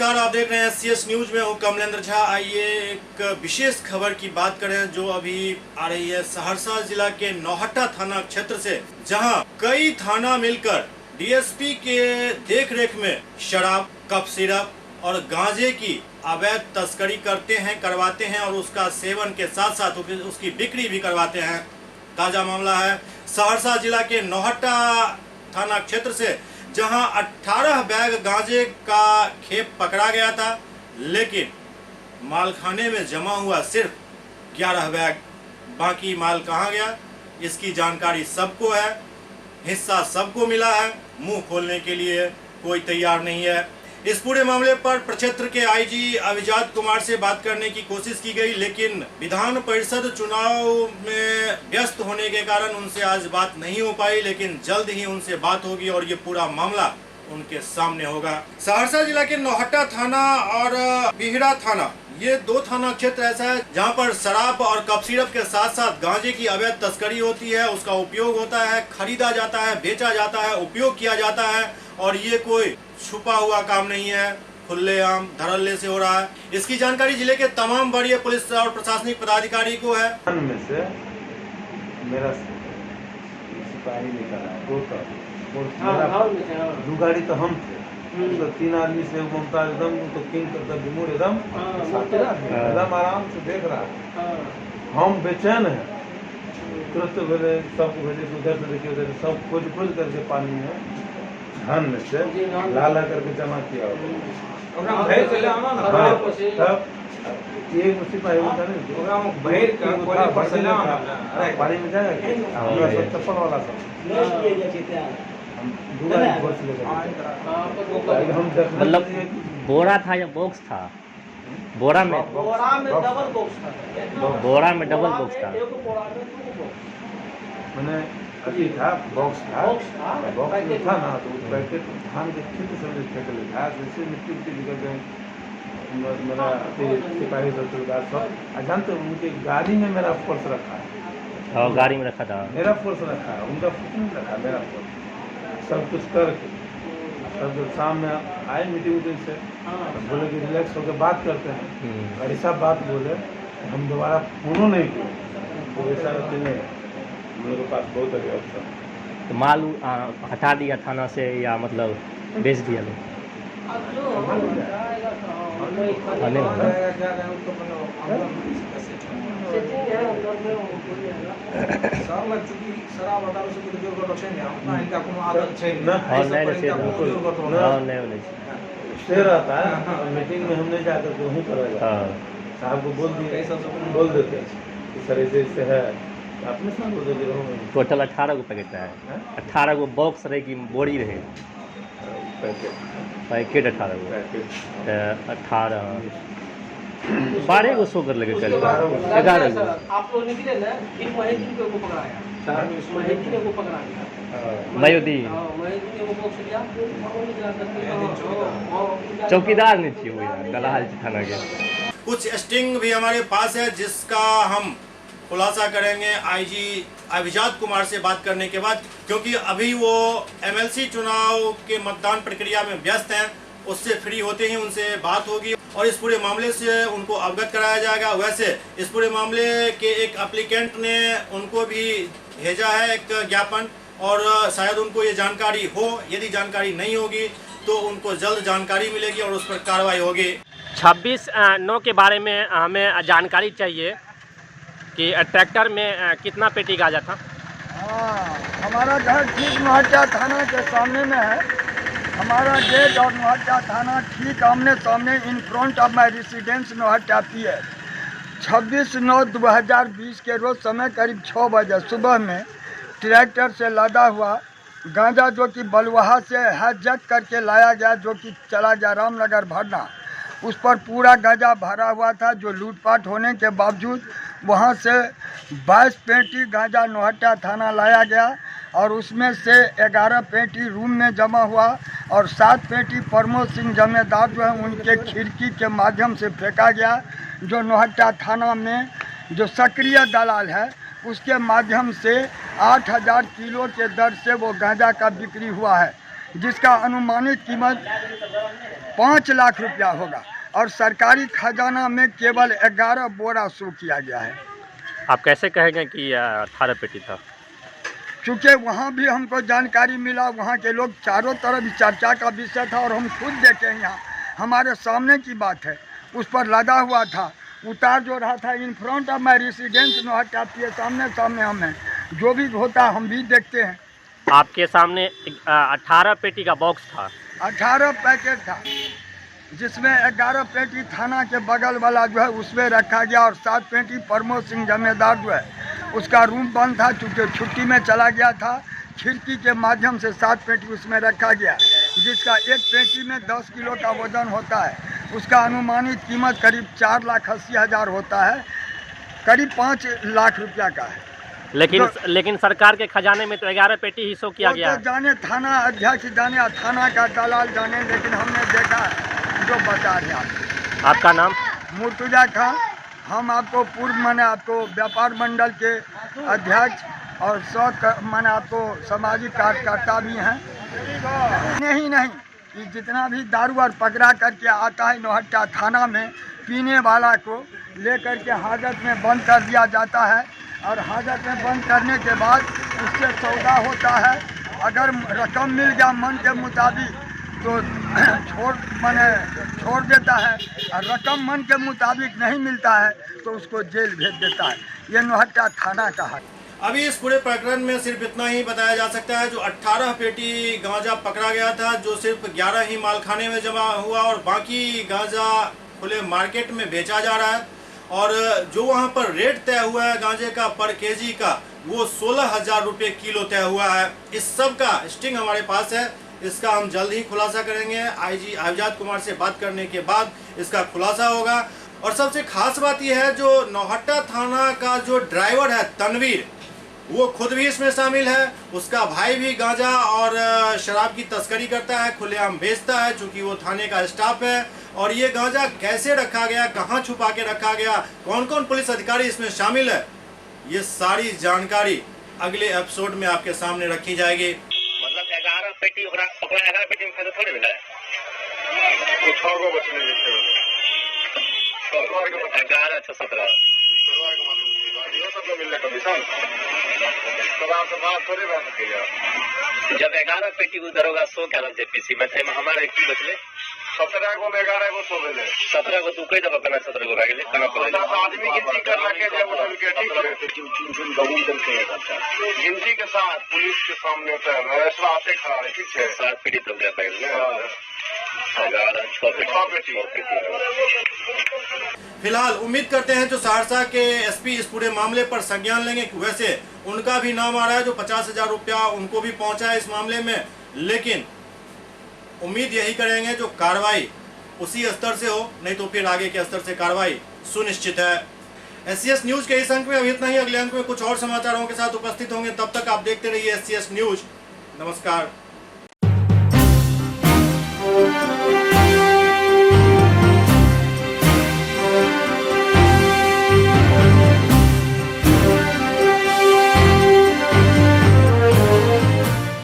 नमस्कार, आप देख रहे हैं CS न्यूज में हूँ कमलेंद्र झा। आइए एक विशेष खबर की बात करें जो अभी आ रही है सहरसा जिला के नौहट्टा थाना क्षेत्र से, जहां कई थाना मिलकर DSP के देखरेख में शराब, कफ सिरप और गांजे की अवैध तस्करी करवाते हैं और उसका सेवन के साथ साथ उसकी बिक्री भी करवाते हैं। ताजा मामला है सहरसा जिला के नौहट्टा थाना क्षेत्र से, जहां 18 बैग गांजे का खेप पकड़ा गया था, लेकिन मालखाने में जमा हुआ सिर्फ 11 बैग। बाकी माल कहां गया, इसकी जानकारी सबको है, हिस्सा सबको मिला है, मुंह खोलने के लिए कोई तैयार नहीं है। इस पूरे मामले पर प्रक्षेत्र के IG अभिजात कुमार से बात करने की कोशिश की गई, लेकिन विधान परिषद चुनाव में व्यस्त होने के कारण उनसे आज बात नहीं हो पाई, लेकिन जल्द ही उनसे बात होगी और ये पूरा मामला उनके सामने होगा। सहरसा जिला के नौहट्टा थाना और बिहड़ा थाना, ये दो थाना क्षेत्र ऐसा है जहां पर शराब और कफ सिरप के साथ साथ गांजे की अवैध तस्करी होती है, उसका उपयोग होता है, खरीदा जाता है, बेचा जाता है, उपयोग किया जाता है और ये कोई छुपा हुआ काम नहीं है, खुलेआम धड़ल्ले से हो रहा है। इसकी जानकारी जिले के तमाम वरीय पुलिस और प्रशासनिक पदाधिकारी को है। में से मेरा सिपाही निकला दो गाड़ी तो हम थे, तो 3 आदमी से ममता एकदम तो किंग करता विमूर एकदम आराम से देख रहा है। हम बेचैन है, तुरंत भेजे सब भेजे उधर से देखिए उधर सब खोज करके पानी में धान में से लाला करके जमा किया ये सिपाही पानी में जाएगा चप्पल वाला सब मतलब बोरा था या बॉक्स था? बोरा में डबल बॉक्स था। बोरा में डबल बॉक्स था। मैंने अभी था बॉक्स था बॉक्स था ना, तो पैकेट धान के खेत से फेंक था, जैसे मिट्टी निकल गए। मेरा सिपाही सरदार सब जानते उनके गाड़ी में मेरा फोर्स रखा है। और गाड़ी में रखा था, मेरा फोर्स रखा है, उनका फोर्स नहीं रखा, मेरा फोर्स सब कुछ करके सब जब शाम में आए मीटिंग से बोले कि रिलैक्स होकर बात करते हैं, और ऐसा बात बोले हम दोबारा फोनो नहीं किए, तो ऐसा नहीं मेरे पास बहुत अभी ऑप्शन। तो माल हटा दिया थाना से या मतलब बेच दिया लोग? रहता है मीटिंग में हमने जाकर के वहीं करेगा, साहब को बोल देते हैं सर ऐसे है, अपने साथ बोल देते। टोटल 18 गो पैकेट है, 18 गो बॉक्स रहे कि बोरी रहे? पैकेट 18 गो, 18 12 गो शो कर लगे कल 11 गो। आप लोग निकले ना, एक महेंद्र को पकड़ाया, महेंद्र को पकड़ा गया, मयूद्दीन चौकीदार नहीं थी वो यार, गलाहल थाना के। कुछ स्टिंग भी हमारे पास है जिसका हम खुलासा करेंगे IG अभिजात कुमार से बात करने के बाद, क्योंकि अभी वो MLC चुनाव के मतदान प्रक्रिया में व्यस्त हैं। उससे फ्री होते ही उनसे बात होगी और इस पूरे मामले से उनको अवगत कराया जाएगा। वैसे इस पूरे मामले के एक एप्लीकेंट ने उनको भी भेजा है एक ज्ञापन, और शायद उनको ये जानकारी हो, यदि जानकारी नहीं होगी तो उनको जल्द जानकारी मिलेगी और उस पर कार्रवाई होगी। 26/9 के बारे में हमें जानकारी चाहिए कि ट्रैक्टर में कितना पेटी गांजा था? हमारा घर ठीक नौहट्टा थाना के सामने में है। हमारा गेट और नौहट्टा थाना ठीक आमने सामने, in front of my residence Nowhatta PA। 26/9/2020 के रोज समय करीब 6 बजे सुबह में ट्रैक्टर से लदा हुआ गांजा जो कि बलुहा से हैजक करके लाया गया, जो कि चला गया रामनगर भरना। उस पर पूरा गांजा भरा हुआ था, जो लूटपाट होने के बावजूद वहां से 22 पेटी गांजा नौहट्टा थाना लाया गया और उसमें से 11 पेटी रूम में जमा हुआ और 7 पेटी प्रमोद सिंह जमेदार जो है उनके खिड़की के माध्यम से फेंका गया, जो नौहट्टा थाना में जो सक्रिय दलाल है उसके माध्यम से 8000 किलो के दर से वो गांजा का बिक्री हुआ है। जिसका अनुमानित कीमत 5 लाख रुपया होगा और सरकारी खजाना में केवल 11 बोरा शो किया गया है। आप कैसे कहेंगे कि 18 पेटी था? चूँकि वहाँ भी हमको जानकारी मिला, वहाँ के लोग चारों तरफ चर्चा का विषय था और हम खुद देखे यहाँ, हमारे सामने की बात है, उस पर लदा हुआ था, उतार जो रहा था in front of my residence Nowhatta के सामने हमें जो भी होता हम भी देखते हैं। आपके सामने 18 पेटी का बॉक्स था? 18 पैकेट था, जिसमें 11 पेटी थाना के बगल वाला जो है उसमें रखा गया और 7 पेटी प्रमोद सिंह जमेदार जो है उसका रूम बंद था, चूँकि छुट्टी में चला गया था, खिड़की के माध्यम से 7 पेटी उसमें रखा गया, जिसका एक पेटी में 10 किलो का वजन होता है। उसका अनुमानित कीमत करीब 4,80,000 होता है, करीब 5 लाख रुपया का है। लेकिन सरकार के खजाने में तो 11 पेटी ही शो किया गया। तो जाने थाना अध्यक्ष जाने, थाना का दलाल जाने, लेकिन हमने देखा जो बता रहे आप। आपका नाम? मुर्तुजा खान। हम आपको पूर्व मैंने आपको व्यापार मंडल के अध्यक्ष और मैंने आपको सामाजिक कार्यकर्ता भी हैं। नहीं कि जितना भी दारू और पकड़ा करके आता है नौहट्टा थाना में, पीने वाला को लेकर के हाजत में बंद कर दिया जाता है और हाजत में बंद करने के बाद उससे सौदा होता है। अगर रकम मिल गया मन के मुताबिक तो छोड़ देता है, और रकम मन के मुताबिक नहीं मिलता है तो उसको जेल भेज देता है। ये नौहट्टा थाना का है। अभी इस पूरे प्रकरण में सिर्फ इतना ही बताया जा सकता है, जो 18 पेटी गांजा पकड़ा गया था, जो सिर्फ 11 ही मालखाने में जमा हुआ और बाकी गांजा खुले मार्केट में बेचा जा रहा है। और जो वहां पर रेट तय हुआ है गांजे का पर केजी का, वो 16,000 रुपये किलो तय हुआ है। इस सब का स्टिंग हमारे पास है, इसका हम जल्द ही खुलासा करेंगे। आईजी अभिजात कुमार से बात करने के बाद इसका खुलासा होगा। और सबसे खास बात यह है, जो नौहट्टा थाना का जो ड्राइवर है तनवीर, वो खुद भी इसमें शामिल है। उसका भाई भी गांजा और शराब की तस्करी करता है, खुलेआम बेचता है, चूंकि वो थाने का स्टाफ है। और ये गांजा कैसे रखा गया, कहां छुपा के रखा गया, कौन कौन पुलिस अधिकारी इसमें शामिल है, ये सारी जानकारी अगले एपिसोड में आपके सामने रखी जाएगी। मतलब 11 पेटी 11 पेटी में खरीद थोड़ी मिला है, तो 6 गो बचने देते हो, 11 6 17 जब 11 पेटी को दरोगा 100 क्या लगते पीसी में थे, हमारे की बचले 17 गो में 11 गो 100 मिले, 17 गो तू कई दफा करना, 17 गो भागे आदमी गिनती कर रखे जब गिनती के साथ पुलिस के सामने आते खड़ा है, ठीक है। 7 पेटी तक जाता है, फिलहाल उम्मीद करते हैं जो सहरसा के एसपी इस पूरे मामले पर संज्ञान लेंगे। वैसे उनका भी नाम आ रहा है, जो 50,000 रुपया उनको भी पहुंचा है इस मामले में, लेकिन उम्मीद यही करेंगे जो कार्रवाई उसी स्तर से हो, नहीं तो फिर आगे के स्तर से कार्रवाई सुनिश्चित है। SCS न्यूज के इस अंक में अभी इतना ही। अगले अंक में कुछ और समाचारों के साथ उपस्थित होंगे, तब तक आप देखते रहिए SCS न्यूज। नमस्कार।